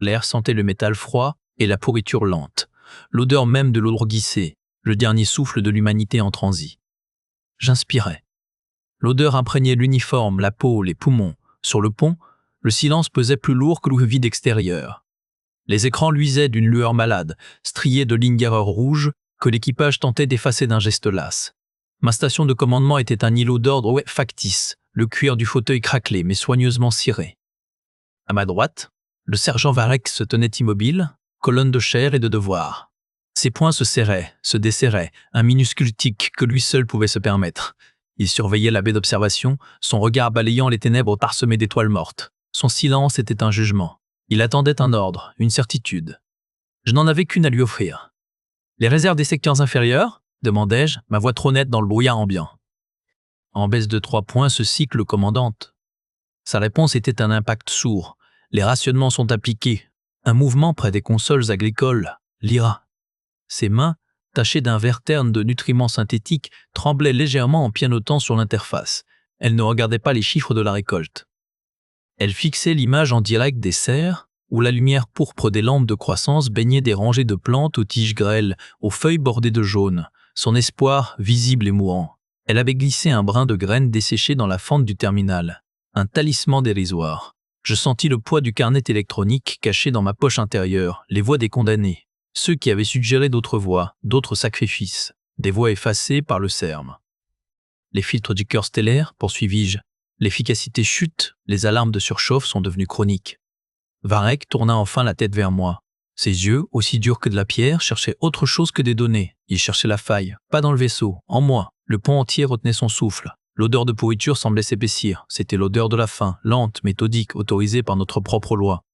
L'air sentait le métal froid et la pourriture lente. L'odeur même de l'eau glissée, le dernier souffle de l'humanité en transit. J'inspirais. L'odeur imprégnait l'uniforme, la peau, les poumons. Sur le pont, le silence pesait plus lourd que le vide extérieur. Les écrans luisaient d'une lueur malade, striés de lignes d'erreur rouges que l'équipage tentait d'effacer d'un geste las. Ma station de commandement était un îlot d'ordre factice, le cuir du fauteuil craquelé mais soigneusement ciré. À ma droite, le sergent Varek se tenait immobile, colonne de chair et de devoir. Ses poings se serraient, se desserraient, un minuscule tic que lui seul pouvait se permettre. Il surveillait la baie d'observation, son regard balayant les ténèbres parsemées d'étoiles mortes. Son silence était un jugement. Il attendait un ordre, une certitude. Je n'en avais qu'une à lui offrir. « Les réserves des secteurs inférieurs ?» demandai-je, ma voix trop nette dans le brouillard ambiant. En baisse de 3 points, ce cycle, commandante. Sa réponse était un impact sourd. Les rationnements sont appliqués. Un mouvement près des consoles agricoles. L'IRA. Ses mains, tachées d'un vert terne de nutriments synthétiques, tremblaient légèrement en pianotant sur l'interface. Elle ne regardait pas les chiffres de la récolte. Elle fixait l'image en direct des serres, où la lumière pourpre des lampes de croissance baignait des rangées de plantes aux tiges grêles, aux feuilles bordées de jaune. Son espoir, visible et mourant. Elle avait glissé un brin de graine desséché dans la fente du terminal. Un talisman dérisoire. Je sentis le poids du carnet électronique caché dans ma poche intérieure, les voix des condamnés. Ceux qui avaient suggéré d'autres voies, d'autres sacrifices. Des voies effacées par le CERM. Les filtres du cœur stellaire, poursuivis-je. L'efficacité chute, les alarmes de surchauffe sont devenues chroniques. Varek tourna enfin la tête vers moi. Ses yeux, aussi durs que de la pierre, cherchaient autre chose que des données. Il cherchait la faille, pas dans le vaisseau, en moi. Le pont entier retenait son souffle. L'odeur de pourriture semblait s'épaissir. C'était l'odeur de la faim, lente, méthodique, autorisée par notre propre loi.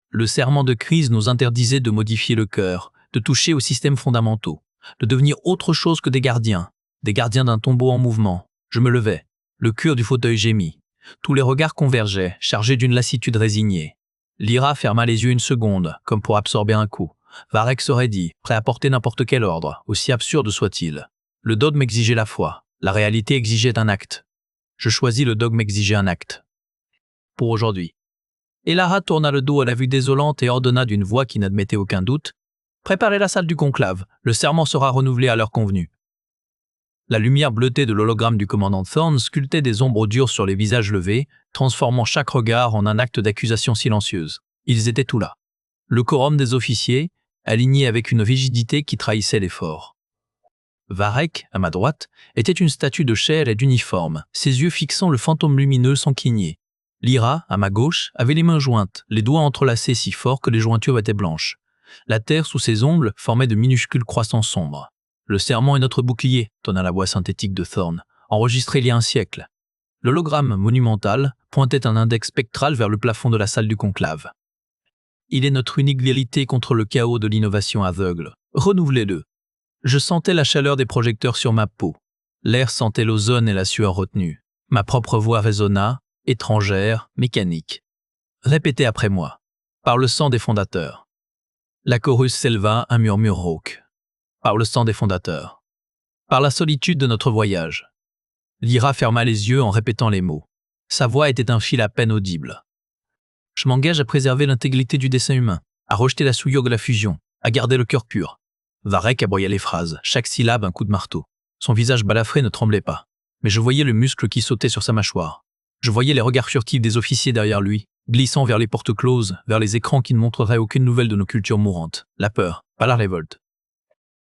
Le serment de crise nous interdisait de modifier le cœur, de toucher aux systèmes fondamentaux, de devenir autre chose que des gardiens d'un tombeau en mouvement. Je me levai. Le cuir du fauteuil gémit. Tous les regards convergeaient, chargés d'une lassitude résignée. L'IRA ferma les yeux une seconde, comme pour absorber un coup. Varek s'aurait dit, prêt à porter n'importe quel ordre, aussi absurde soit-il. Le dogme exigeait la foi. La réalité exigeait un acte. Je choisis le dogme exigeait un acte. Pour aujourd'hui. Et Lara tourna le dos à la vue désolante et ordonna d'une voix qui n'admettait aucun doute. « Préparez la salle du conclave. Le serment sera renouvelé à l'heure convenue. » La lumière bleutée de l'hologramme du commandant Thorne sculptait des ombres dures sur les visages levés, transformant chaque regard en un acte d'accusation silencieuse. Ils étaient tout là. Le quorum des officiers, aligné avec une rigidité qui trahissait l'effort. Varek, à ma droite, était une statue de chair et d'uniforme, ses yeux fixant le fantôme lumineux sans cligner. L'IRA, à ma gauche, avait les mains jointes, les doigts entrelacés si fort que les jointures étaient blanches. La terre sous ses ongles formait de minuscules croissants sombres. Le serment est notre bouclier, tonna la voix synthétique de Thorne, enregistré il y a un siècle. L'hologramme monumental pointait un index spectral vers le plafond de la salle du conclave. Il est notre unique vérité contre le chaos de l'innovation aveugle. Renouvelez-le. Je sentais la chaleur des projecteurs sur ma peau. L'air sentait l'ozone et la sueur retenue. Ma propre voix résonna, étrangère, mécanique. Répétez après moi. Par le sang des fondateurs. La chorus s'éleva, un murmure rauque. Par le sang des fondateurs. Par la solitude de notre voyage. L'IRA ferma les yeux en répétant les mots. Sa voix était un fil à peine audible. Je m'engage à préserver l'intégrité du dessin humain, à rejeter la souillure de la fusion, à garder le cœur pur. Varek aboya les phrases, chaque syllabe un coup de marteau. Son visage balafré ne tremblait pas, mais je voyais le muscle qui sautait sur sa mâchoire. Je voyais les regards furtifs des officiers derrière lui, glissant vers les portes closes, vers les écrans qui ne montreraient aucune nouvelle de nos cultures mourantes. La peur, pas la révolte.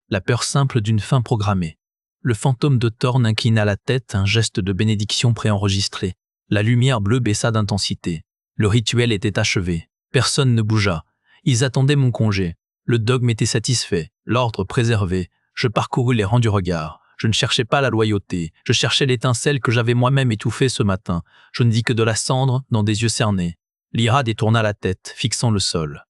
La peur simple d'une fin programmée. Le fantôme de Thorne inclina la tête, un geste de bénédiction préenregistré. La lumière bleue baissa d'intensité. Le rituel était achevé. Personne ne bougea. Ils attendaient mon congé. Le dogme était satisfait, l'ordre préservé. Je parcourus les rangs du regard. Je ne cherchais pas la loyauté. Je cherchais l'étincelle que j'avais moi-même étouffée ce matin. Je ne dis que de la cendre dans des yeux cernés. L'IRA détourna la tête, fixant le sol.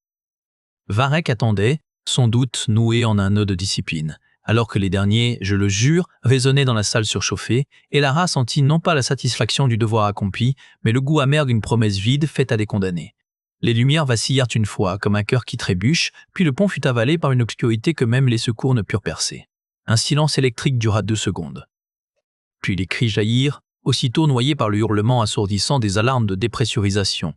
Varek attendait, son doute noué en un nœud de discipline, alors que les derniers, je le jure, résonnaient dans la salle surchauffée, et Lara sentit non pas la satisfaction du devoir accompli, mais le goût amer d'une promesse vide faite à des condamnés. Les lumières vacillèrent une fois, comme un cœur qui trébuche, puis le pont fut avalé par une obscurité que même les secours ne purent percer. Un silence électrique dura 2 secondes. Puis les cris jaillirent, aussitôt noyés par le hurlement assourdissant des alarmes de dépressurisation.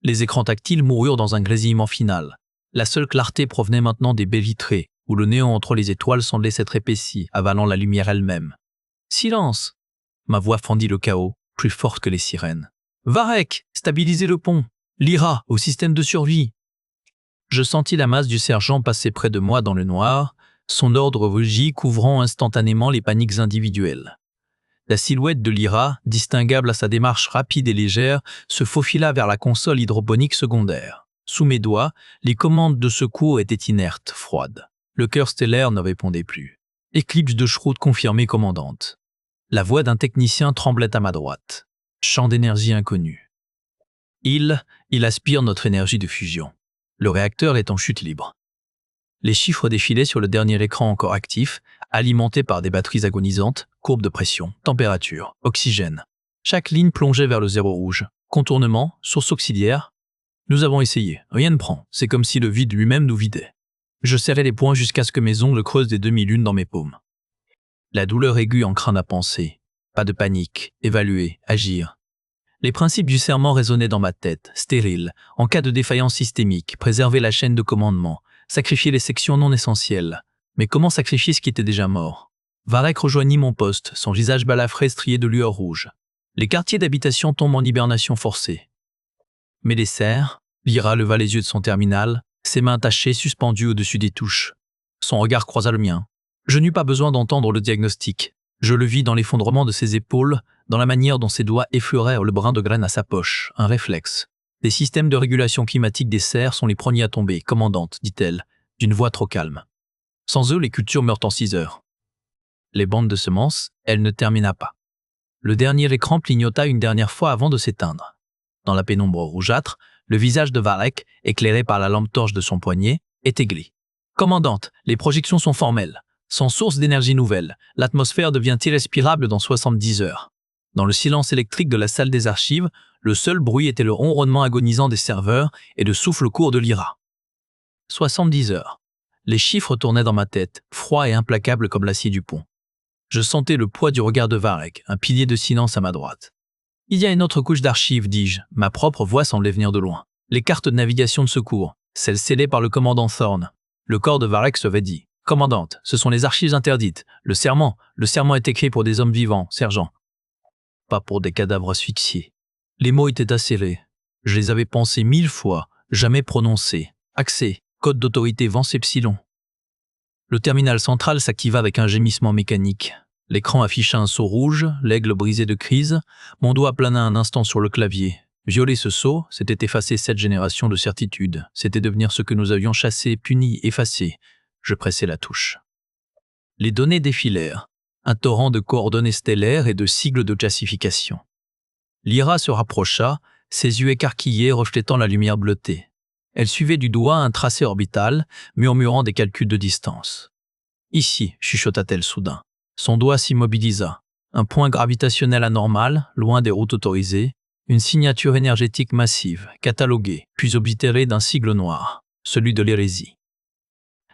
Les écrans tactiles moururent dans un grésillement final. La seule clarté provenait maintenant des baies vitrées, où le néant entre les étoiles semblait s'être épaissi, avalant la lumière elle-même. « Silence !» Ma voix fendit le chaos, plus forte que les sirènes. « Varek, stabilisez le pont! Lyra, au système de survie !» Je sentis la masse du sergent passer près de moi dans le noir, son ordre rugit couvrant instantanément les paniques individuelles. La silhouette de Lyra, distinguable à sa démarche rapide et légère, se faufila vers la console hydroponique secondaire. Sous mes doigts, les commandes de secours étaient inertes, froides. Le cœur stellaire ne répondait plus. Éclipse de Schröd confirmée commandante. La voix d'un technicien tremblait à ma droite. Champ d'énergie inconnu. Il aspire notre énergie de fusion. Le réacteur est en chute libre. Les chiffres défilaient sur le dernier écran encore actif, alimenté par des batteries agonisantes, courbe de pression, température, oxygène. Chaque ligne plongeait vers le zéro rouge. Contournement, source auxiliaire. Nous avons essayé, rien ne prend, c'est comme si le vide lui-même nous vidait. Je serrais les poings jusqu'à ce que mes ongles creusent des demi-lunes dans mes paumes. La douleur aiguë en craint à penser. Pas de panique, évaluer, agir. Les principes du serment résonnaient dans ma tête, stériles, en cas de défaillance systémique, préserver la chaîne de commandement, sacrifier les sections non essentielles. Mais comment sacrifier ce qui était déjà mort? Varek rejoignit mon poste, son visage balafré strié de lueur rouge. Les quartiers d'habitation tombent en hibernation forcée. Mais les serres, Lyra leva les yeux de son terminal, ses mains tachées suspendues au-dessus des touches. Son regard croisa le mien. Je n'eus pas besoin d'entendre le diagnostic. Je le vis dans l'effondrement de ses épaules, dans la manière dont ses doigts effleurèrent le brin de graine à sa poche, un réflexe. Les systèmes de régulation climatique des serres sont les premiers à tomber, commandante, dit-elle, d'une voix trop calme. Sans eux, les cultures meurent en 6 heures. Les bandes de semences, elle ne termina pas. Le dernier écran clignota une dernière fois avant de s'éteindre. Dans la pénombre rougeâtre, le visage de Varek, éclairé par la lampe torche de son poignet, était gris. « Commandante, les projections sont formelles. Sans source d'énergie nouvelle, l'atmosphère devient irrespirable dans 70 heures. » Dans le silence électrique de la salle des archives, le seul bruit était le ronronnement agonisant des serveurs et le souffle court de Lyra. 70 heures. Les chiffres tournaient dans ma tête, froids et implacables comme l'acier du pont. Je sentais le poids du regard de Varek, un pilier de silence à ma droite. « Il y a une autre couche d'archives, dis-je. Ma propre voix semblait venir de loin. Les cartes de navigation de secours, celles scellées par le commandant Thorne. Le corps de Varek se raidit. « Commandante, ce sont les archives interdites. Le serment est écrit pour des hommes vivants, sergent. Pas pour des cadavres asphyxiés. » Les mots étaient acérés. Je les avais pensés 1000 fois, jamais prononcés. Accès, code d'autorité Vance Epsilon. Le terminal central s'activa avec un gémissement mécanique. L'écran afficha un saut rouge, l'aigle brisé de crise. Mon doigt plana un instant sur le clavier. Violer ce saut, c'était effacer 7 générations de certitude. C'était devenir ce que nous avions chassé, puni, effacé. Je pressai la touche. Les données défilèrent. Un torrent de coordonnées stellaires et de sigles de classification. Lyra se rapprocha, ses yeux écarquillés reflétant la lumière bleutée. Elle suivait du doigt un tracé orbital, murmurant des calculs de distance. « Ici », chuchota-t-elle soudain. Son doigt s'immobilisa. Un point gravitationnel anormal, loin des routes autorisées, une signature énergétique massive, cataloguée, puis oblitérée d'un sigle noir, celui de l'hérésie.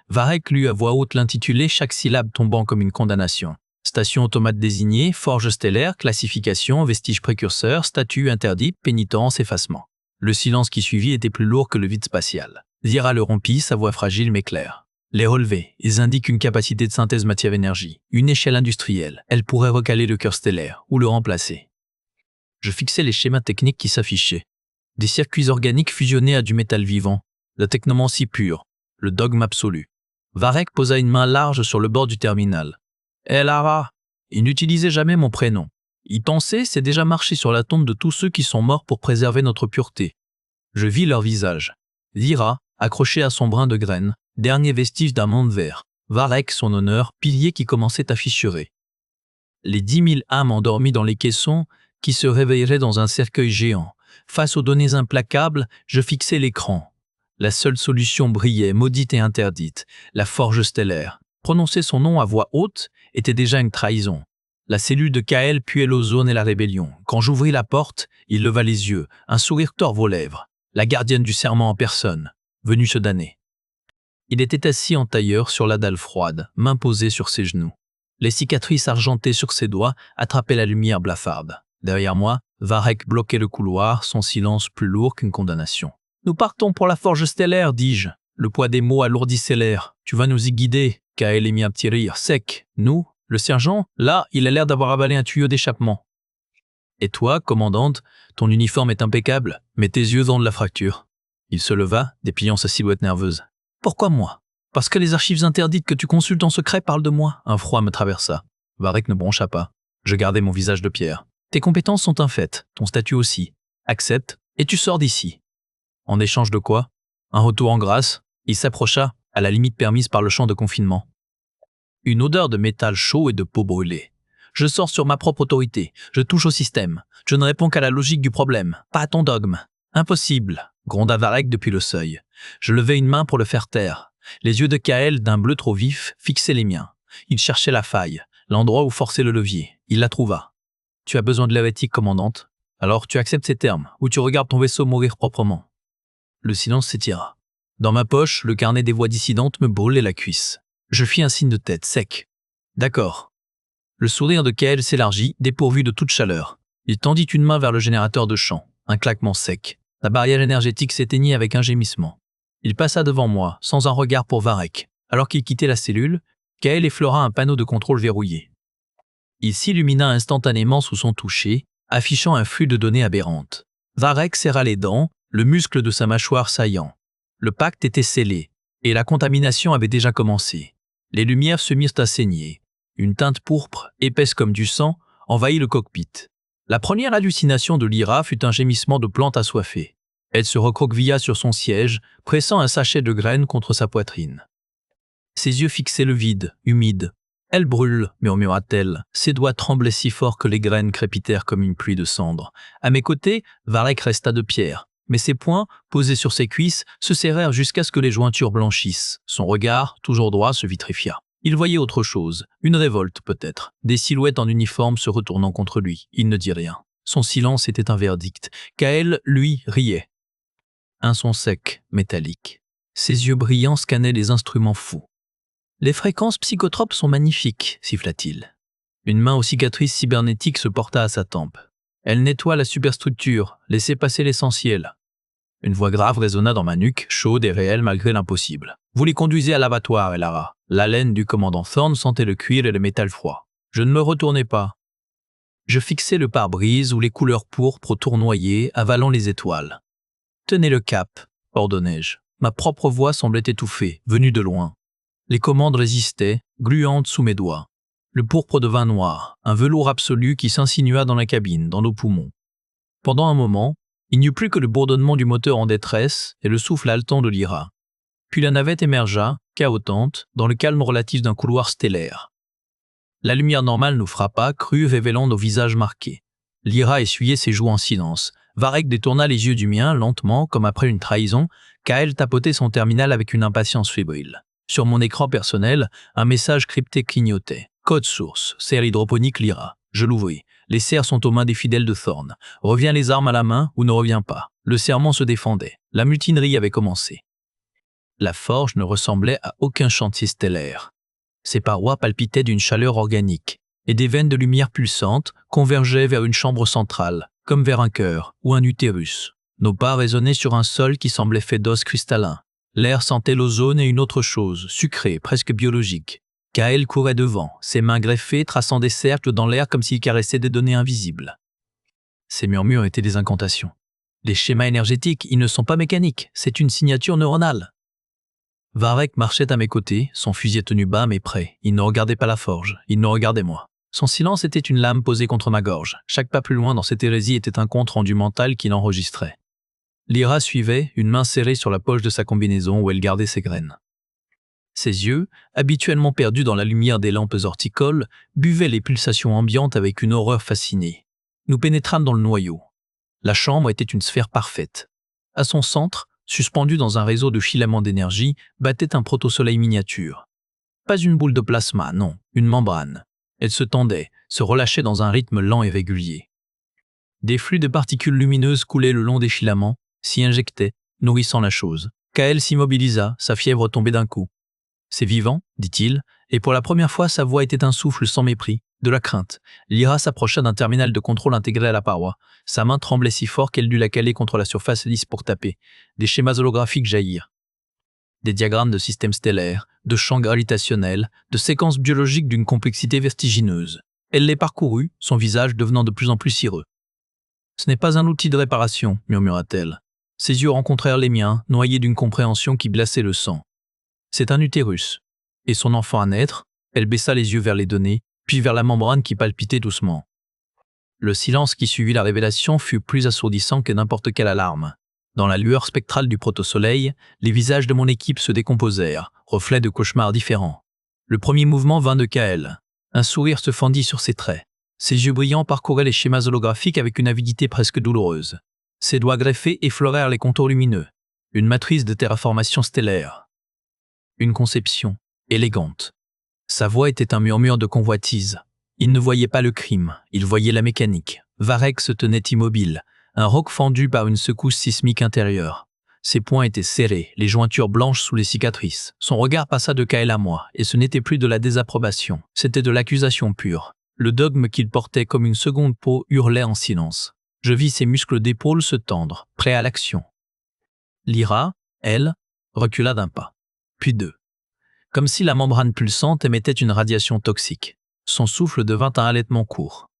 Varek lut à voix haute l'intitulé, chaque syllabe tombant comme une condamnation. Station automate désignée, forge stellaire, classification, vestige précurseur, statut interdit, pénitence, effacement. Le silence qui suivit était plus lourd que le vide spatial. Lyra le rompit, sa voix fragile mais claire. Les relevés, ils indiquent une capacité de synthèse matière-énergie, une échelle industrielle. Elle pourrait recaler le cœur stellaire ou le remplacer. Je fixais les schémas techniques qui s'affichaient. Des circuits organiques fusionnés à du métal vivant, la technomancie pure, le dogme absolu. Varek posa une main large sur le bord du terminal. « Eh Lara, il n'utilisait jamais mon prénom. Y penser, c'est déjà marcher sur la tombe de tous ceux qui sont morts pour préserver notre pureté. » Je vis leur visage. Lyra, accrochée à son brin de graine, dernier vestige d'un monde vert. Varek, son honneur, pilier qui commençait à fissurer. Les 10 000 âmes endormies dans les caissons qui se réveilleraient dans un cercueil géant. Face aux données implacables, je fixais l'écran. La seule solution brillait, maudite et interdite, la forge stellaire. Prononcer son nom à voix haute était déjà une trahison. La cellule de Kael puait l'ozone et la rébellion. Quand j'ouvris la porte, il leva les yeux, un sourire tord aux lèvres. La gardienne du serment en personne, venue se damner. Il était assis en tailleur sur la dalle froide, main posée sur ses genoux. Les cicatrices argentées sur ses doigts attrapaient la lumière blafarde. Derrière moi, Varek bloquait le couloir, son silence plus lourd qu'une condamnation. « Nous partons pour la forge stellaire, dis-je. Le poids des mots alourdissait l'air. Tu vas nous y guider. » Kael émit un petit rire sec. « Nous, le sergent, là, il a l'air d'avoir avalé un tuyau d'échappement. » « Et toi, commandante, ton uniforme est impeccable, mais tes yeux ont de la fracture. » Il se leva, dépliant sa silhouette nerveuse. « Pourquoi moi ? Parce que les archives interdites que tu consultes en secret parlent de moi. » Un froid me traversa. Varek ne broncha pas. Je gardai mon visage de pierre. « Tes compétences sont un fait, ton statut aussi. Accepte, et tu sors d'ici. » En échange de quoi ? Un retour en grâce. Il s'approcha, à la limite permise par le champ de confinement. Une odeur de métal chaud et de peau brûlée. Je sors sur ma propre autorité, je touche au système. Je ne réponds qu'à la logique du problème, pas à ton dogme. Impossible, gronda Varek depuis le seuil. Je levai une main pour le faire taire. Les yeux de Kael, d'un bleu trop vif, fixaient les miens. Il cherchait la faille, l'endroit où forcer le levier. Il la trouva. Tu as besoin de l'air éthique, commandante. Alors tu acceptes ces termes, ou tu regardes ton vaisseau mourir proprement. Le silence s'étira. Dans ma poche, le carnet des voix dissidentes me brûlait la cuisse. Je fis un signe de tête sec. D'accord. Le sourire de Kael s'élargit, dépourvu de toute chaleur. Il tendit une main vers le générateur de champ. Un claquement sec. La barrière énergétique s'éteignit avec un gémissement. Il passa devant moi, sans un regard pour Varek. Alors qu'il quittait la cellule, Kael effleura un panneau de contrôle verrouillé. Il s'illumina instantanément sous son toucher, affichant un flux de données aberrantes. Varek serra les dents, le muscle de sa mâchoire saillant. Le pacte était scellé, et la contamination avait déjà commencé. Les lumières se mirent à saigner. Une teinte pourpre, épaisse comme du sang, envahit le cockpit. La première hallucination de Lyra fut un gémissement de plante assoiffée. Elle se recroquevilla sur son siège, pressant un sachet de graines contre sa poitrine. Ses yeux fixaient le vide, humide. « Elle brûle », murmura-t-elle. Ses doigts tremblaient si fort que les graines crépitèrent comme une pluie de cendres. À mes côtés, Varek resta de pierre. Mais ses poings, posés sur ses cuisses, se serrèrent jusqu'à ce que les jointures blanchissent. Son regard, toujours droit, se vitrifia. Il voyait autre chose, une révolte peut-être, des silhouettes en uniforme se retournant contre lui. Il ne dit rien. Son silence était un verdict. Kael, lui, riait. Un son sec, métallique. Ses yeux brillants scannaient les instruments fous. « Les fréquences psychotropes sont magnifiques », siffla-t-il. Une main aux cicatrices cybernétiques se porta à sa tempe. Elle nettoie la superstructure, laissez passer l'essentiel. Une voix grave résonna dans ma nuque, chaude et réelle malgré l'impossible. Vous les conduisez à l'abattoir, Elara. L'haleine du commandant Thorne sentait le cuir et le métal froid. Je ne me retournai pas. Je fixai le pare-brise où les couleurs pourpres tournoyaient, avalant les étoiles. Tenez le cap, ordonnai-je. Ma propre voix semblait étouffée, venue de loin. Les commandes résistaient, gluantes sous mes doigts. Le pourpre devint noir, un velours absolu qui s'insinua dans la cabine, dans nos poumons. Pendant un moment, il n'y eut plus que le bourdonnement du moteur en détresse et le souffle haletant de Lyra. Puis la navette émergea, cahotante, dans le calme relatif d'un couloir stellaire. La lumière normale nous frappa, crue, révélant nos visages marqués. Lyra essuyait ses joues en silence. Varek détourna les yeux du mien, lentement, comme après une trahison. Kael tapotait son terminal avec une impatience fébrile. Sur mon écran personnel, un message crypté clignotait. Code source, serre hydroponique Lyra. Je l'ouvris. Les serres sont aux mains des fidèles de Thorne. Reviens les armes à la main ou ne reviens pas. Le serment se défendait. La mutinerie avait commencé. La forge ne ressemblait à aucun chantier stellaire. Ses parois palpitaient d'une chaleur organique, et des veines de lumière pulsantes convergeaient vers une chambre centrale, comme vers un cœur ou un utérus. Nos pas résonnaient sur un sol qui semblait fait d'os cristallin. L'air sentait l'ozone et une autre chose, sucrée, presque biologique. Kael courait devant, ses mains greffées traçant des cercles dans l'air comme s'il caressait des données invisibles. Ces murmures étaient des incantations. Les schémas énergétiques, ils ne sont pas mécaniques, c'est une signature neuronale. Varek marchait à mes côtés, son fusil tenu bas mais prêt. Il ne regardait pas la forge, il me regardait moi. Son silence était une lame posée contre ma gorge. Chaque pas plus loin dans cette hérésie était un compte rendu mental qui l'enregistrait. Lyra suivait, une main serrée sur la poche de sa combinaison où elle gardait ses graines. Ses yeux, habituellement perdus dans la lumière des lampes horticoles, buvaient les pulsations ambiantes avec une horreur fascinée. Nous pénétrâmes dans le noyau. La chambre était une sphère parfaite. À son centre, suspendu dans un réseau de filaments d'énergie, battait un protosoleil miniature. Pas une boule de plasma, non, une membrane. Elle se tendait, se relâchait dans un rythme lent et régulier. Des flux de particules lumineuses coulaient le long des filaments, s'y injectaient, nourrissant la chose. Kael s'immobilisa, sa fièvre tombait d'un coup. « C'est vivant » dit-il, Et pour la première fois, sa voix était un souffle sans mépris, de la crainte. Lyra s'approcha d'un terminal de contrôle intégré à la paroi. Sa main tremblait si fort qu'elle dut la caler contre la surface lisse pour taper. Des schémas holographiques jaillirent. Des diagrammes de systèmes stellaires, de champs gravitationnels, de séquences biologiques d'une complexité vertigineuse. Elle les parcourut, son visage devenant de plus en plus cireux. « Ce n'est pas un outil de réparation, » murmura-t-elle. Ses yeux rencontrèrent les miens, noyés d'une compréhension qui glaçait le sang. « C'est un utérus. Et son enfant à naître ?» Elle baissa les yeux vers les données, puis vers la membrane qui palpitait doucement. Le silence qui suivit la révélation fut plus assourdissant que n'importe quelle alarme. Dans la lueur spectrale du protosoleil, les visages de mon équipe se décomposèrent, reflets de cauchemars différents. Le premier mouvement vint de Kael. Un sourire se fendit sur ses traits. Ses yeux brillants parcouraient les schémas holographiques avec une avidité presque douloureuse. Ses doigts greffés effleurèrent les contours lumineux. Une matrice de terraformation stellaire. Une conception élégante. Sa voix était un murmure de convoitise. Il ne voyait pas le crime, il voyait la mécanique. Varek se tenait immobile, un roc fendu par une secousse sismique intérieure. Ses poings étaient serrés, les jointures blanches sous les cicatrices. Son regard passa de Kael à moi, et ce n'était plus de la désapprobation, c'était de l'accusation pure. Le dogme qu'il portait comme une seconde peau hurlait en silence. Je vis ses muscles d'épaule se tendre, prêts à l'action. Lyra, elle, recula d'un pas, puis deux. Comme si la membrane pulsante émettait une radiation toxique. Son souffle devint un halètement court.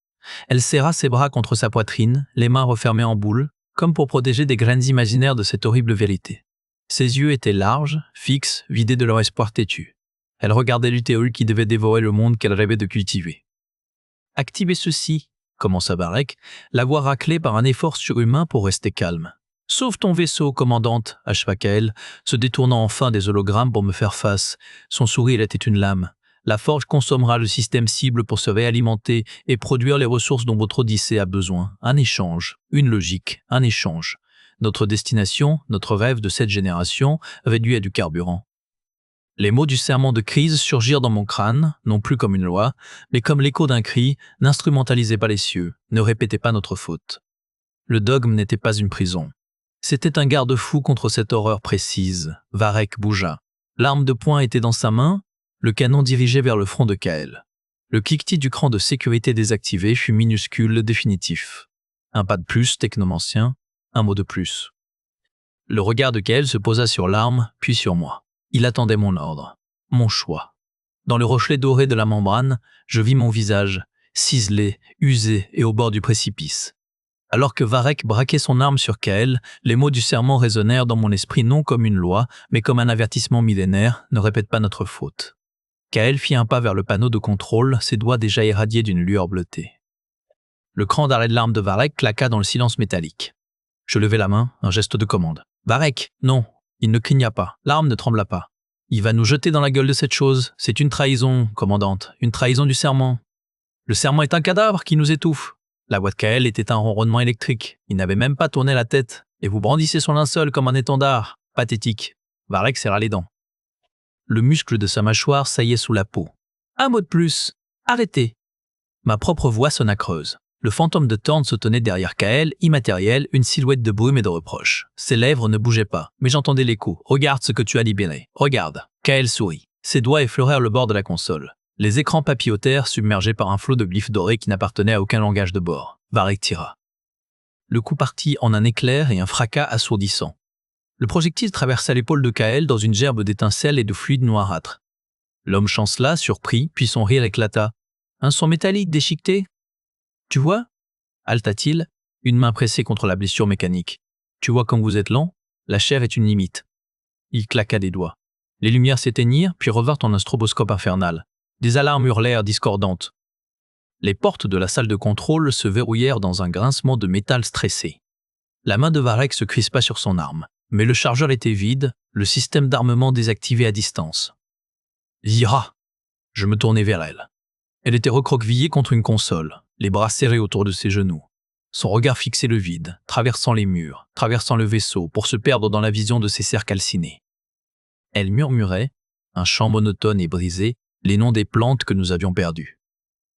Elle serra ses bras contre sa poitrine, les mains refermées en boule, comme pour protéger des graines imaginaires de cette horrible vérité. Ses yeux étaient larges, fixes, vidés de leur espoir têtu. Elle regardait l'utéole qui devait dévorer le monde qu'elle rêvait de cultiver. « Activez ceci », commença Varek, la voix raclée par un effort surhumain pour rester calme. « Sauve ton vaisseau, commandante », acheva Kael, se détournant enfin des hologrammes pour me faire face. Son sourire était une lame. La forge consommera le système cible pour se réalimenter et produire les ressources dont votre Odyssée a besoin. Un échange, une logique, un échange. Notre destination, notre rêve de cette génération, réduit à du carburant. Les mots du serment de crise surgirent dans mon crâne, non plus comme une loi, mais comme l'écho d'un cri. N'instrumentalisez pas les cieux, ne répétez pas notre faute. Le dogme n'était pas une prison. C'était un garde-fou contre cette horreur précise. Varek bougea. L'arme de poing était dans sa main, le canon dirigé vers le front de Kael. Le cliquetis du cran de sécurité désactivé fut minuscule, définitif. Un pas de plus, technomancien, un mot de plus. Le regard de Kael se posa sur l'arme, puis sur moi. Il attendait mon ordre, mon choix. Dans le reflet doré de la membrane, je vis mon visage, ciselé, usé et au bord du précipice. Alors que Varek braquait son arme sur Kael, les mots du serment résonnèrent dans mon esprit non comme une loi, mais comme un avertissement millénaire, ne répète pas notre faute. Kael fit un pas vers le panneau de contrôle, ses doigts déjà irradiés d'une lueur bleutée. Le cran d'arrêt de l'arme de Varek claqua dans le silence métallique. Je levai la main, un geste de commande. « Varek, non !» Il ne cligna pas, l'arme ne trembla pas. « Il va nous jeter dans la gueule de cette chose. C'est une trahison, commandante, une trahison du serment. Le serment est un cadavre qui nous étouffe. » La voix de Kael était un ronronnement électrique. Il n'avait même pas tourné la tête. Et vous brandissez son linceul comme un étendard. Pathétique. Varek serra les dents. Le muscle de sa mâchoire saillait sous la peau. Un mot de plus. Arrêtez. Ma propre voix sonna creuse. Le fantôme de Thorn se tenait derrière Kael, immatériel, une silhouette de brume et de reproche. Ses lèvres ne bougeaient pas, mais j'entendais l'écho. Regarde ce que tu as libéré. Regarde. Kael sourit. Ses doigts effleurèrent le bord de la console. Les écrans papillotèrent, submergés par un flot de glyphes dorés qui n'appartenaient à aucun langage de bord. Varek tira. Le coup partit en un éclair et un fracas assourdissant. Le projectile traversa l'épaule de Kael dans une gerbe d'étincelles et de fluide noirâtre. L'homme chancela, surpris, puis son rire éclata. Un son métallique déchiqueté. « Tu vois » haleta-t-il, une main pressée contre la blessure mécanique. « Tu vois comme vous êtes lent ? La chair est une limite. » Il claqua des doigts. Les lumières s'éteignirent, puis revinrent en un stroboscope infernal. Des alarmes hurlèrent discordantes. Les portes de la salle de contrôle se verrouillèrent dans un grincement de métal stressé. La main de Varek se crispa sur son arme, mais le chargeur était vide, le système d'armement désactivé à distance. « Lyra !» Je me tournai vers elle. Elle était recroquevillée contre une console, les bras serrés autour de ses genoux. Son regard fixait le vide, traversant les murs, traversant le vaisseau, pour se perdre dans la vision de ses serres calcinées. Elle murmurait, un chant monotone et brisé, les noms des plantes que nous avions perdues.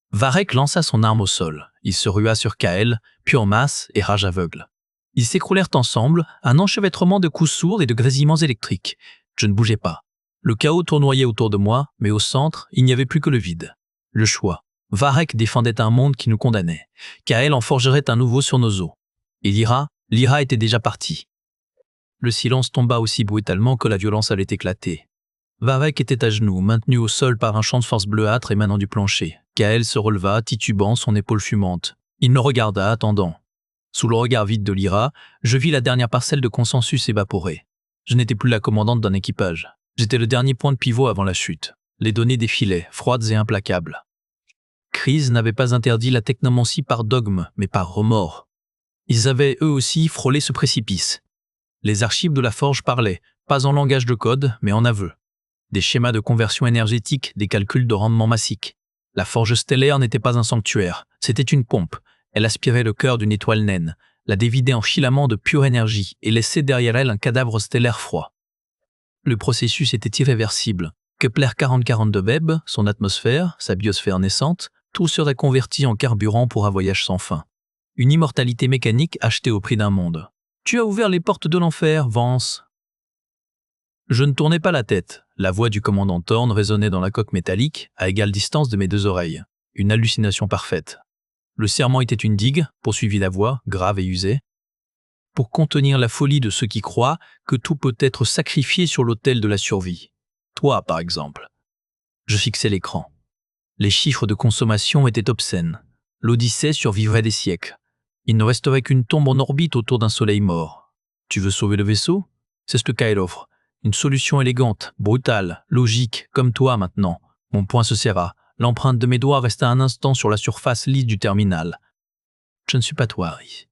Varek lança son arme au sol. Il se rua sur Kael, puis en masse et rage aveugle. Ils s'écroulèrent ensemble, un enchevêtrement de coups sourds et de grésillements électriques. Je ne bougeais pas. Le chaos tournoyait autour de moi, mais au centre, il n'y avait plus que le vide. Le choix. Varek défendait un monde qui nous condamnait. Kael en forgerait un nouveau sur nos os. Et Lyra était déjà partie. Le silence tomba aussi brutalement que la violence allait éclater. Varek était à genoux, maintenu au sol par un champ de force bleuâtre émanant du plancher. Kael se releva, titubant, son épaule fumante. Il me regarda, attendant. Sous le regard vide de Lyra, je vis la dernière parcelle de consensus évaporer. Je n'étais plus la commandante d'un équipage. J'étais le dernier point de pivot avant la chute. Les données défilaient, froides et implacables. Crise n'avait pas interdit la technomancie par dogme, mais par remords. Ils avaient eux aussi frôlé ce précipice. Les archives de la forge parlaient, pas en langage de code, mais en aveu. Des schémas de conversion énergétique, des calculs de rendement massique. La forge stellaire n'était pas un sanctuaire, c'était une pompe. Elle aspirait le cœur d'une étoile naine, la dévidait en filaments de pure énergie et laissait derrière elle un cadavre stellaire froid. Le processus était irréversible. Kepler 4040 de Webb, son atmosphère, sa biosphère naissante, tout serait converti en carburant pour un voyage sans fin. Une immortalité mécanique achetée au prix d'un monde. Tu as ouvert les portes de l'enfer, Vance. Je ne tournais pas la tête. La voix du commandant Thorne résonnait dans la coque métallique, à égale distance de mes deux oreilles. Une hallucination parfaite. Le serment était une digue, poursuivit la voix, grave et usée, pour contenir la folie de ceux qui croient que tout peut être sacrifié sur l'autel de la survie. Toi, par exemple. Je fixais l'écran. Les chiffres de consommation étaient obscènes. L'Odyssée survivrait des siècles. Il ne resterait qu'une tombe en orbite autour d'un soleil mort. Tu veux sauver le vaisseau? C'est ce que Kael offre. Une solution élégante, brutale, logique, comme toi maintenant. Mon poing se serra. L'empreinte de mes doigts resta un instant sur la surface lisse du terminal. Je ne suis pas toi, Harry.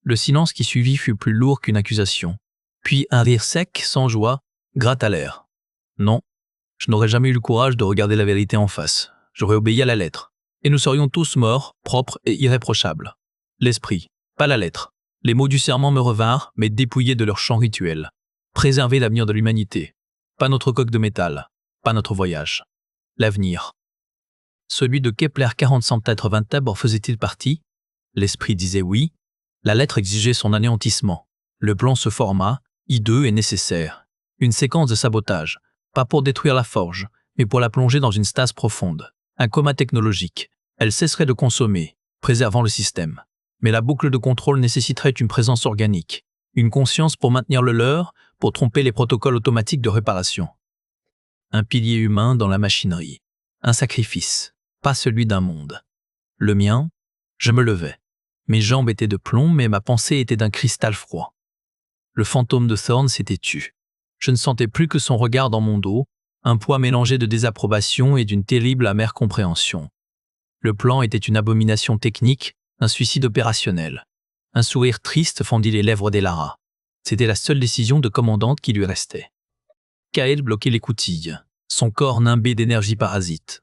Le silence qui suivit fut plus lourd qu'une accusation. Puis un rire sec, sans joie, gratta l'air. Non, je n'aurais jamais eu le courage de regarder la vérité en face. J'aurais obéi à la lettre. Et nous serions tous morts, propres et irréprochables. L'esprit, pas la lettre. Les mots du serment me revinrent, mais dépouillés de leur chant rituel. Préserver l'avenir de l'humanité. Pas notre coque de métal. Pas notre voyage. L'avenir. Celui de Kepler 4080 Tabor faisait-il partie? L'esprit disait oui. La lettre exigeait son anéantissement. Le plan se forma, hideux et nécessaire. Une séquence de sabotage. Pas pour détruire la forge, mais pour la plonger dans une stase profonde. Un coma technologique. Elle cesserait de consommer, préservant le système. Mais la boucle de contrôle nécessiterait une présence organique. Une conscience pour maintenir le leurre, pour tromper les protocoles automatiques de réparation. Un pilier humain dans la machinerie. Un sacrifice. Pas celui d'un monde. Le mien, je me levais. Mes jambes étaient de plomb, mais ma pensée était d'un cristal froid. Le fantôme de Thorne s'était tu. Je ne sentais plus que son regard dans mon dos, un poids mélangé de désapprobation et d'une terrible amère compréhension. Le plan était une abomination technique, un suicide opérationnel. Un sourire triste fendit les lèvres d'Elara. C'était la seule décision de commandante qui lui restait. Kael bloquait l'écoutille, son corps nimbé d'énergie parasite.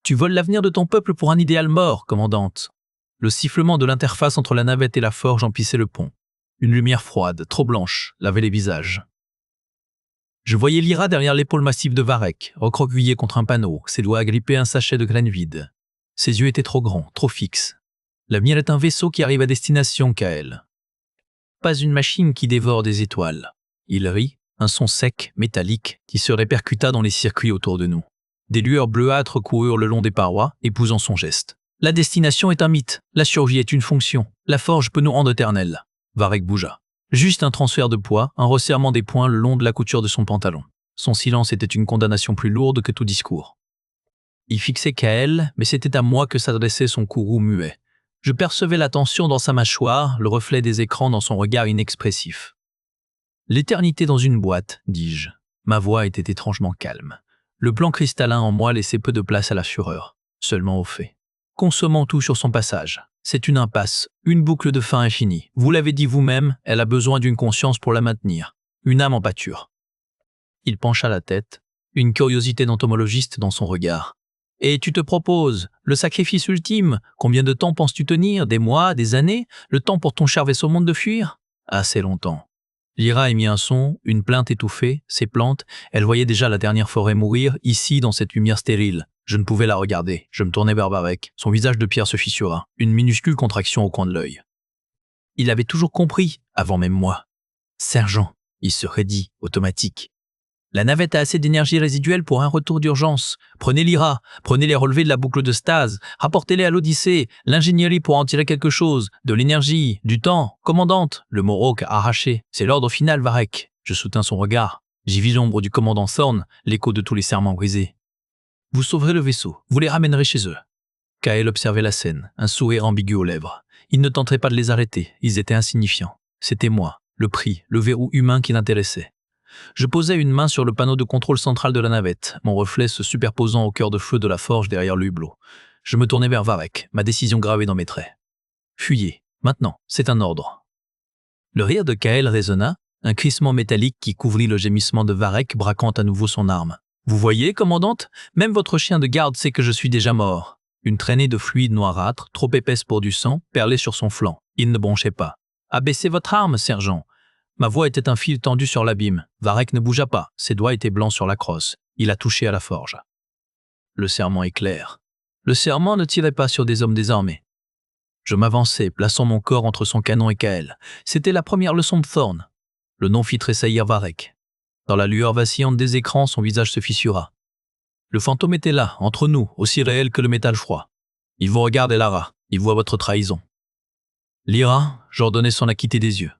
Tu voles l'avenir de ton peuple pour un idéal mort, commandante. Le sifflement de l'interface entre la navette et la forge emplissait le pont. Une lumière froide, trop blanche, lavait les visages. Je voyais Lyra derrière l'épaule massive de Varek, recroquevillée contre un panneau, ses doigts agrippés à un sachet de graines vides. Ses yeux étaient trop grands, trop fixes. L'avenir est un vaisseau qui arrive à destination, Kael. Pas une machine qui dévore des étoiles. Il rit, un son sec, métallique, qui se répercuta dans les circuits autour de nous. Des lueurs bleuâtres coururent le long des parois, épousant son geste. La destination est un mythe, la survie est une fonction, la forge peut nous rendre éternels. Varek bougea. Juste un transfert de poids, un resserrement des poings le long de la couture de son pantalon. Son silence était une condamnation plus lourde que tout discours. Il fixait Kael, mais c'était à moi que s'adressait son courroux muet. Je percevais la tension dans sa mâchoire, le reflet des écrans dans son regard inexpressif. L'éternité dans une boîte, dis-je. Ma voix était étrangement calme. Le plan cristallin en moi laissait peu de place à la fureur, seulement au fait. Consommant tout sur son passage. C'est une impasse, une boucle de fin infinie. Vous l'avez dit vous-même, elle a besoin d'une conscience pour la maintenir. Une âme en pâture. Il pencha la tête, une curiosité d'entomologiste dans son regard. Et tu te proposes, le sacrifice ultime, combien de temps penses-tu tenir? Des mois, des années? Le temps pour ton cher vaisseau monde de fuir? Assez longtemps. Lyra émit un son, une plainte étouffée, ses plantes, elle voyait déjà la dernière forêt mourir, ici dans cette lumière stérile. Je ne pouvais la regarder, je me tournai vers Varek, son visage de pierre se fissura, une minuscule contraction au coin de l'œil. Il avait toujours compris, avant même moi. Sergent, il se raidit, automatique. La navette a assez d'énergie résiduelle pour un retour d'urgence. Prenez l'IRA, prenez les relevés de la boucle de stase, rapportez-les à l'Odyssée, l'ingénierie pour en tirer quelque chose, de l'énergie, du temps. Commandante, le mot rauque a arraché. C'est l'ordre final, Varek. Je soutiens son regard. J'y vis l'ombre du commandant Thorne, l'écho de tous les serments brisés. Vous sauverez le vaisseau, vous les ramènerez chez eux. Kael observait la scène, un sourire ambigu aux lèvres. Il ne tenterait pas de les arrêter, ils étaient insignifiants. C'était moi, le prix, le verrou humain qui l'intéressait. Je posais une main sur le panneau de contrôle central de la navette, mon reflet se superposant au cœur de feu de la forge derrière le hublot. Je me tournai vers Varek, ma décision gravée dans mes traits. Fuyez, maintenant, c'est un ordre. Le rire de Kael résonna, un crissement métallique qui couvrit le gémissement de Varek braquant à nouveau son arme. Vous voyez, commandante, même votre chien de garde sait que je suis déjà mort. Une traînée de fluide noirâtre, trop épaisse pour du sang, perlait sur son flanc. Il ne bronchait pas. Abaissez votre arme, sergent. Ma voix était un fil tendu sur l'abîme. Varek ne bougea pas, ses doigts étaient blancs sur la crosse. Il a touché à la forge. Le serment est clair. Le serment ne tirait pas sur des hommes désarmés. Je m'avançai, plaçant mon corps entre son canon et Kael. C'était la première leçon de Thorne. Le nom fit tressaillir Varek. Dans la lueur vacillante des écrans, son visage se fissura. Le fantôme était là, entre nous, aussi réel que le métal froid. Il vous regarde, Elara. Il voit votre trahison. Lyra, j'ordonnai son acquitter des yeux.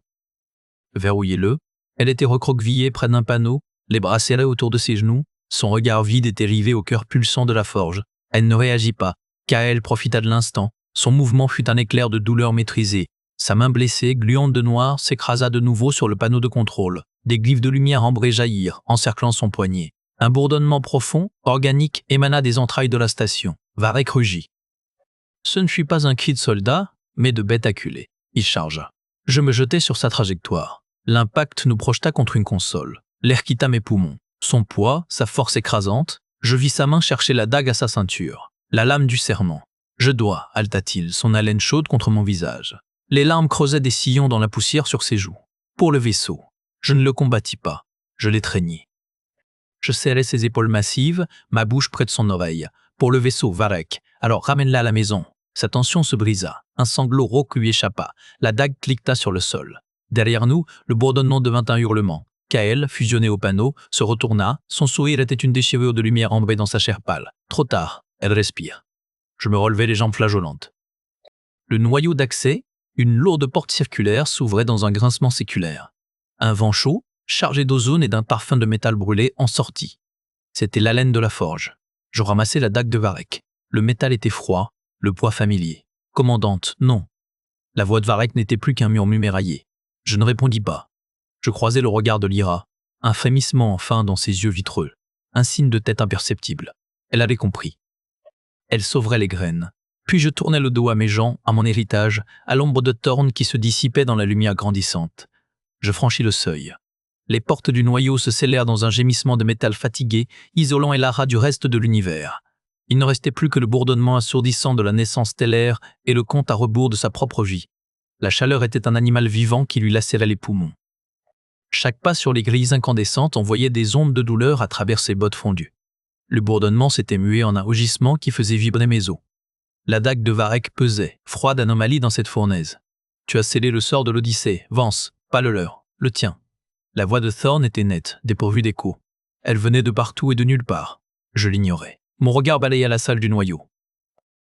Verrouillez-le. Elle était recroquevillée près d'un panneau, les bras serrés autour de ses genoux, son regard vide était rivé au cœur pulsant de la forge. Elle ne réagit pas. Kael profita de l'instant. Son mouvement fut un éclair de douleur maîtrisée. Sa main blessée, gluante de noir, s'écrasa de nouveau sur le panneau de contrôle. Des glyphes de lumière ambrée jaillirent, encerclant son poignet. Un bourdonnement profond, organique, émana des entrailles de la station. Varek rugit. Ce ne fut pas un cri de soldat, mais de bête acculée. Il chargea. Je me jetai sur sa trajectoire. L'impact nous projeta contre une console. L'air quitta mes poumons. Son poids, sa force écrasante, je vis sa main chercher la dague à sa ceinture. La lame du serment. Je dois, haleta-t-il, son haleine chaude contre mon visage. Les larmes creusaient des sillons dans la poussière sur ses joues. Pour le vaisseau. Je ne le combattis pas. Je l'étreignis. Je serrai ses épaules massives, ma bouche près de son oreille. Pour le vaisseau, Varek. Alors ramène-la à la maison. Sa tension se brisa. Un sanglot rauque lui échappa. La dague cliqueta sur le sol. Derrière nous, le bourdonnement devint un hurlement. Kael, fusionné au panneau, se retourna. Son sourire était une déchirure de lumière ambrée dans sa chair pâle. Trop tard. Elle respire. Je me relevai les jambes flageolantes. Le noyau d'accès, une lourde porte circulaire, s'ouvrait dans un grincement séculaire. Un vent chaud, chargé d'ozone et d'un parfum de métal brûlé, en sortit. C'était l'haleine de la forge. Je ramassai la dague de Varek. Le métal était froid, le poids familier. Commandante, non. La voix de Varek n'était plus qu'un murmure éraillé. Je ne répondis pas. Je croisai le regard de Lyra, un frémissement enfin dans ses yeux vitreux, un signe de tête imperceptible. Elle avait compris. Elle sauverait les graines. Puis je tournai le dos à mes gens, à mon héritage, à l'ombre de Thorne qui se dissipait dans la lumière grandissante. Je franchis le seuil. Les portes du noyau se scellèrent dans un gémissement de métal fatigué, isolant Elara du reste de l'univers. Il ne restait plus que le bourdonnement assourdissant de la naissance stellaire et le compte à rebours de sa propre vie. La chaleur était un animal vivant qui lui lacérait les poumons. Chaque pas sur les grilles incandescentes envoyait des ondes de douleur à travers ses bottes fondues. Le bourdonnement s'était mué en un rugissement qui faisait vibrer mes os. La dague de Varek pesait, froide anomalie dans cette fournaise. Tu as scellé le sort de l'Odyssée, Vance, pas le leur, le tien. La voix de Thorne était nette, dépourvue d'écho. Elle venait de partout et de nulle part. Je l'ignorais. Mon regard balaya la salle du noyau.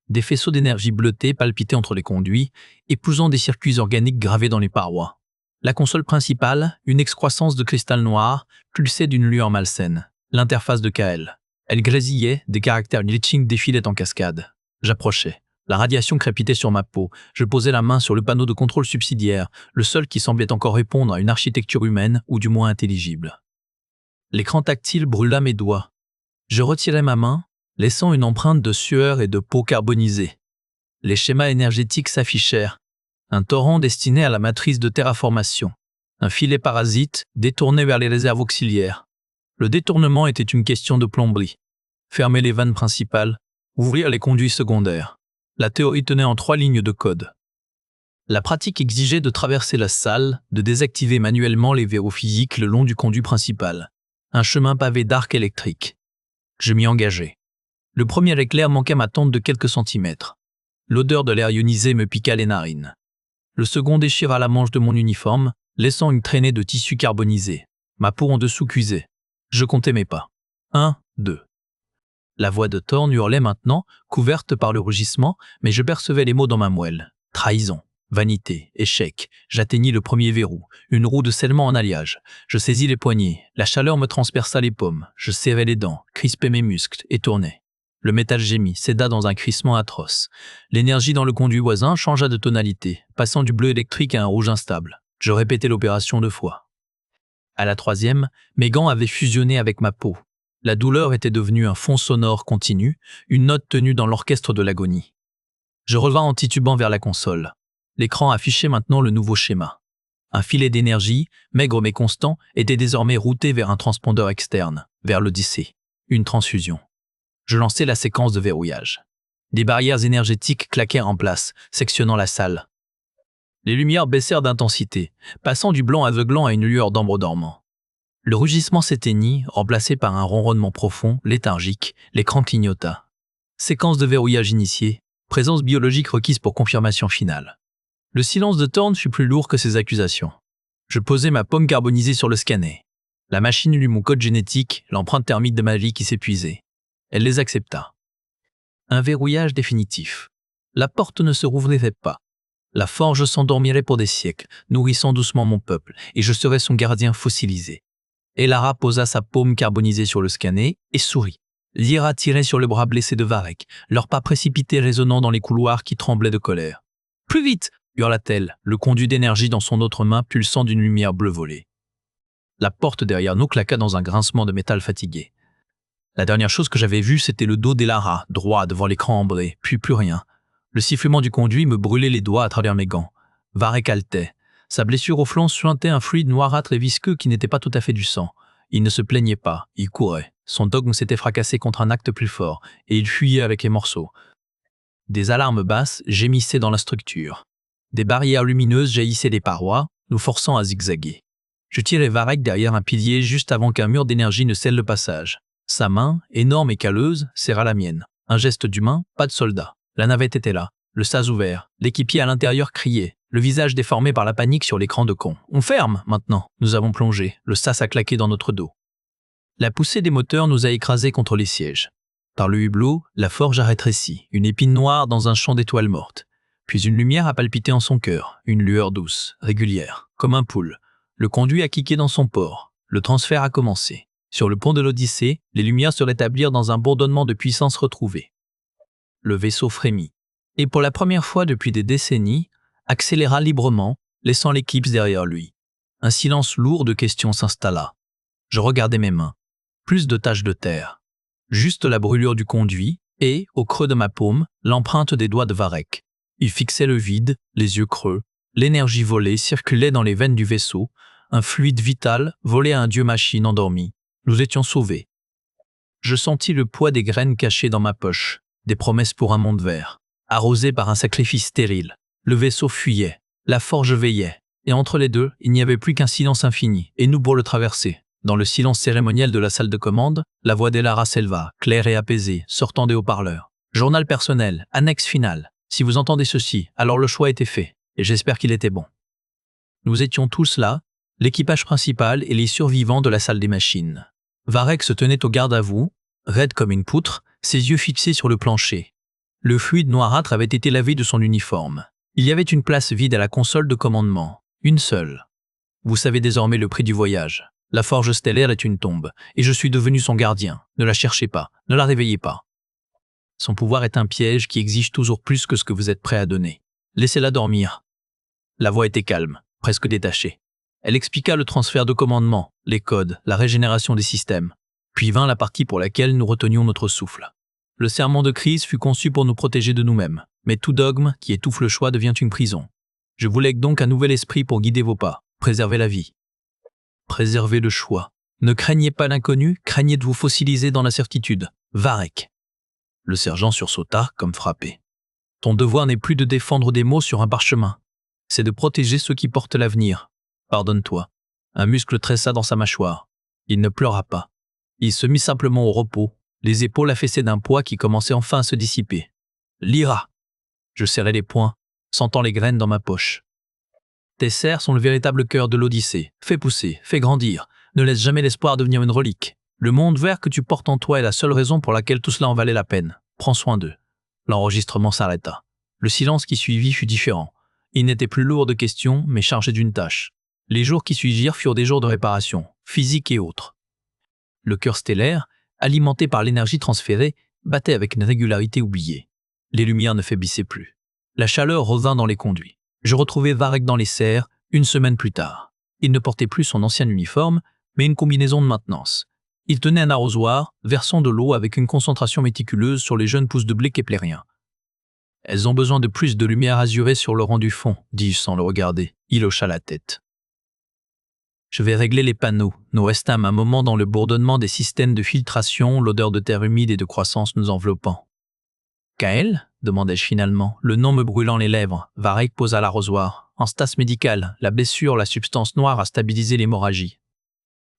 Des faisceaux d'énergie bleutée palpitaient entre les conduits, épousant des circuits organiques gravés dans les parois. La console principale, une excroissance de cristal noir, pulsait d'une lueur malsaine. L'interface de Kael. Elle grésillait, des caractères glitching défilaient en cascade. J'approchais. La radiation crépitait sur ma peau. Je posais la main sur le panneau de contrôle subsidiaire, le seul qui semblait encore répondre à une architecture humaine ou du moins intelligible. L'écran tactile brûla mes doigts. Je retirai ma main, laissant une empreinte de sueur et de peau carbonisée. Les schémas énergétiques s'affichèrent. Un torrent destiné à la matrice de terraformation. Un filet parasite détourné vers les réserves auxiliaires. Le détournement était une question de plomberie. Fermer les vannes principales, ouvrir les conduits secondaires. La théorie tenait en 3 lignes de code. La pratique exigeait de traverser la salle, de désactiver manuellement les verrous physiques le long du conduit principal. Un chemin pavé d'arcs électriques. Je m'y engageai. Le premier éclair manqua ma tente de quelques centimètres. L'odeur de l'air ionisé me piqua les narines. Le second déchira la manche de mon uniforme, laissant une traînée de tissu carbonisé. Ma peau en dessous cuisait. Je comptais mes pas. 1, 2. La voix de Thorn hurlait maintenant, couverte par le rugissement, mais je percevais les mots dans ma moelle. Trahison, vanité, échec. J'atteignis le premier verrou, une roue de scellement en alliage. Je saisis les poignets, la chaleur me transperça les paumes. Je serrais les dents, crispais mes muscles et tournais. Le métal gémit, céda dans un crissement atroce. L'énergie dans le conduit voisin changea de tonalité, passant du bleu électrique à un rouge instable. Je répétais l'opération 2 fois. À la 3e, mes gants avaient fusionné avec ma peau. La douleur était devenue un fond sonore continu, une note tenue dans l'orchestre de l'agonie. Je revins en titubant vers la console. L'écran affichait maintenant le nouveau schéma. Un filet d'énergie, maigre mais constant, était désormais routé vers un transpondeur externe, vers l'Odyssée. Une transfusion. Je lançai la séquence de verrouillage. Des barrières énergétiques claquèrent en place, sectionnant la salle. Les lumières baissèrent d'intensité, passant du blanc aveuglant à une lueur d'ambre dormant. Le rugissement s'éteignit, remplacé par un ronronnement profond, léthargique, l'écran clignota. Séquence de verrouillage initiée, présence biologique requise pour confirmation finale. Le silence de Thorn fut plus lourd que ses accusations. Je posai ma paume carbonisée sur le scanner. La machine lut mon code génétique, l'empreinte thermique de ma vie qui s'épuisait. Elle les accepta. Un verrouillage définitif. La porte ne se rouvrirait pas. La forge s'endormirait pour des siècles, nourrissant doucement mon peuple, et je serais son gardien fossilisé. Elara posa sa paume carbonisée sur le scanner et sourit. Lyra tirait sur le bras blessé de Varek, leurs pas précipités résonnant dans les couloirs qui tremblaient de colère. « Plus vite !» hurla-t-elle, le conduit d'énergie dans son autre main pulsant d'une lumière bleue volée. La porte derrière nous claqua dans un grincement de métal fatigué. La dernière chose que j'avais vue, c'était le dos d'Elara, droit devant l'écran ambré, puis plus rien. Le sifflement du conduit me brûlait les doigts à travers mes gants. Varek haletait. Sa blessure au flanc suintait un fluide noirâtre et visqueux qui n'était pas tout à fait du sang. Il ne se plaignait pas, il courait. Son dogme s'était fracassé contre un acte plus fort, et il fuyait avec les morceaux. Des alarmes basses gémissaient dans la structure. Des barrières lumineuses jaillissaient des parois, nous forçant à zigzaguer. Je tirai Varek derrière un pilier juste avant qu'un mur d'énergie ne scelle le passage. Sa main, énorme et calleuse, serra la mienne. Un geste d'humain, pas de soldat. La navette était là, le sas ouvert. L'équipier à l'intérieur criait, le visage déformé par la panique sur l'écran de con. « On ferme, maintenant !» Nous avons plongé, le sas a claqué dans notre dos. La poussée des moteurs nous a écrasés contre les sièges. Par le hublot, la forge a rétréci, une épine noire dans un champ d'étoiles mortes. Puis une lumière a palpité en son cœur, une lueur douce, régulière, comme un poule. Le conduit a kické dans son port. Le transfert a commencé. Sur le pont de l'Odyssée, les lumières se rétablirent dans un bourdonnement de puissance retrouvée. Le vaisseau frémit. Et pour la première fois depuis des décennies, accéléra librement, laissant l'éclipse derrière lui. Un silence lourd de questions s'installa. Je regardais mes mains. Plus de taches de terre. Juste la brûlure du conduit et, au creux de ma paume, l'empreinte des doigts de Varek. Il fixait le vide, les yeux creux. L'énergie volée circulait dans les veines du vaisseau. Un fluide vital volait à un dieu-machine endormi. Nous étions sauvés. Je sentis le poids des graines cachées dans ma poche. Des promesses pour un monde vert. Arrosé par un sacrifice stérile. Le vaisseau fuyait. La forge veillait. Et entre les deux, il n'y avait plus qu'un silence infini, et nous pour le traverser. Dans le silence cérémoniel de la salle de commande, la voix d'Elara s'éleva, claire et apaisée, sortant des haut-parleurs. Journal personnel, annexe finale. Si vous entendez ceci, alors le choix était fait, et j'espère qu'il était bon. Nous étions tous là, l'équipage principal et les survivants de la salle des machines. Varek se tenait au garde à vous, raide comme une poutre, ses yeux fixés sur le plancher. Le fluide noirâtre avait été lavé de son uniforme. Il y avait une place vide à la console de commandement, une seule. Vous savez désormais le prix du voyage. La forge stellaire est une tombe, et je suis devenu son gardien. Ne la cherchez pas, ne la réveillez pas. Son pouvoir est un piège qui exige toujours plus que ce que vous êtes prêt à donner. Laissez-la dormir. La voix était calme, presque détachée. Elle expliqua le transfert de commandement, les codes, la régénération des systèmes. Puis vint la partie pour laquelle nous retenions notre souffle. Le serment de crise fut conçu pour nous protéger de nous-mêmes, mais tout dogme qui étouffe le choix devient une prison. Je vous lègue donc un nouvel esprit pour guider vos pas, préserver la vie. Préservez le choix. Ne craignez pas l'inconnu, craignez de vous fossiliser dans l'incertitude. Varek. Le sergent sursauta, comme frappé. Ton devoir n'est plus de défendre des mots sur un parchemin. C'est de protéger ceux qui portent l'avenir. Pardonne-toi. Un muscle tressa dans sa mâchoire. Il ne pleura pas. Il se mit simplement au repos, les épaules affaissées d'un poids qui commençait enfin à se dissiper. Lyra. Je serrai les poings, sentant les graines dans ma poche. Tes serres sont le véritable cœur de l'Odyssée. Fais pousser, fais grandir. Ne laisse jamais l'espoir devenir une relique. Le monde vert que tu portes en toi est la seule raison pour laquelle tout cela en valait la peine. Prends soin d'eux. » L'enregistrement s'arrêta. Le silence qui suivit fut différent. Il n'était plus lourd de questions, mais chargé d'une tâche. Les jours qui suivirent furent des jours de réparation, physique et autres. Le cœur stellaire, alimenté par l'énergie transférée, battait avec une régularité oubliée. Les lumières ne faiblissaient plus. La chaleur revint dans les conduits. Je retrouvai Varek dans les serres, une semaine plus tard. Il ne portait plus son ancien uniforme, mais une combinaison de maintenance. Il tenait un arrosoir, versant de l'eau avec une concentration méticuleuse sur les jeunes pousses de blé keplériens. « Elles ont besoin de plus de lumière azurée sur le rang du fond, dis-je sans le regarder. Il hocha la tête. Je vais régler les panneaux. Nous restâmes un moment dans le bourdonnement des systèmes de filtration, l'odeur de terre humide et de croissance nous enveloppant. « Kael » demandai-je finalement, le nom me brûlant les lèvres. Varek posa l'arrosoir. En stase médicale, la blessure, la substance noire a stabilisé l'hémorragie.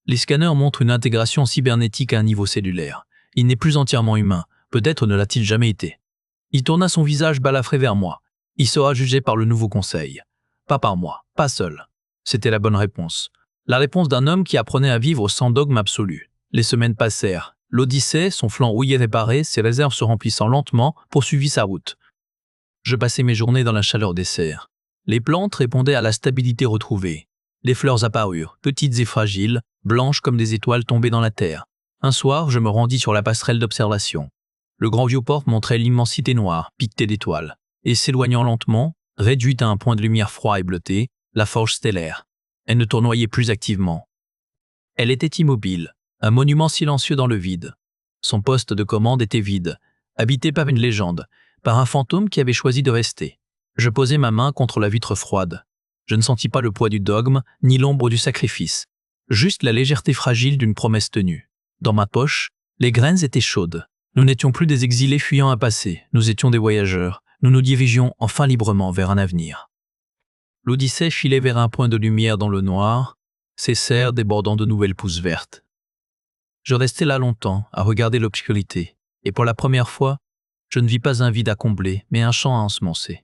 Les scanners montrent une intégration cybernétique à un niveau cellulaire. Il n'est plus entièrement humain. Peut-être ne l'a-t-il jamais été. Il tourna son visage balafré vers moi. Il sera jugé par le nouveau conseil. Pas par moi, pas seul. C'était la bonne réponse. La réponse d'un homme qui apprenait à vivre sans dogme absolu. Les semaines passèrent. L'Odyssée, son flanc rouillé réparé, ses réserves se remplissant lentement, poursuivit sa route. Je passais mes journées dans la chaleur des serres. Les plantes répondaient à la stabilité retrouvée. Les fleurs apparurent, petites et fragiles, blanches comme des étoiles tombées dans la terre. Un soir, je me rendis sur la passerelle d'observation. Le grand vieux port montrait l'immensité noire, piquetée d'étoiles, et s'éloignant lentement, réduite à un point de lumière froid et bleuté, la forge stellaire. Elle ne tournoyait plus activement. Elle était immobile, un monument silencieux dans le vide. Son poste de commande était vide, habité par une légende, par un fantôme qui avait choisi de rester. Je posai ma main contre la vitre froide. Je ne sentis pas le poids du dogme, ni l'ombre du sacrifice. Juste la légèreté fragile d'une promesse tenue. Dans ma poche, les graines étaient chaudes. Nous n'étions plus des exilés fuyant un passé, nous étions des voyageurs. Nous nous dirigions enfin librement vers un avenir. L'Odyssée filait vers un point de lumière dans le noir, ses serres débordant de nouvelles pousses vertes. Je restai là longtemps, à regarder l'obscurité, et pour la première fois, je ne vis pas un vide à combler, mais un champ à ensemencer.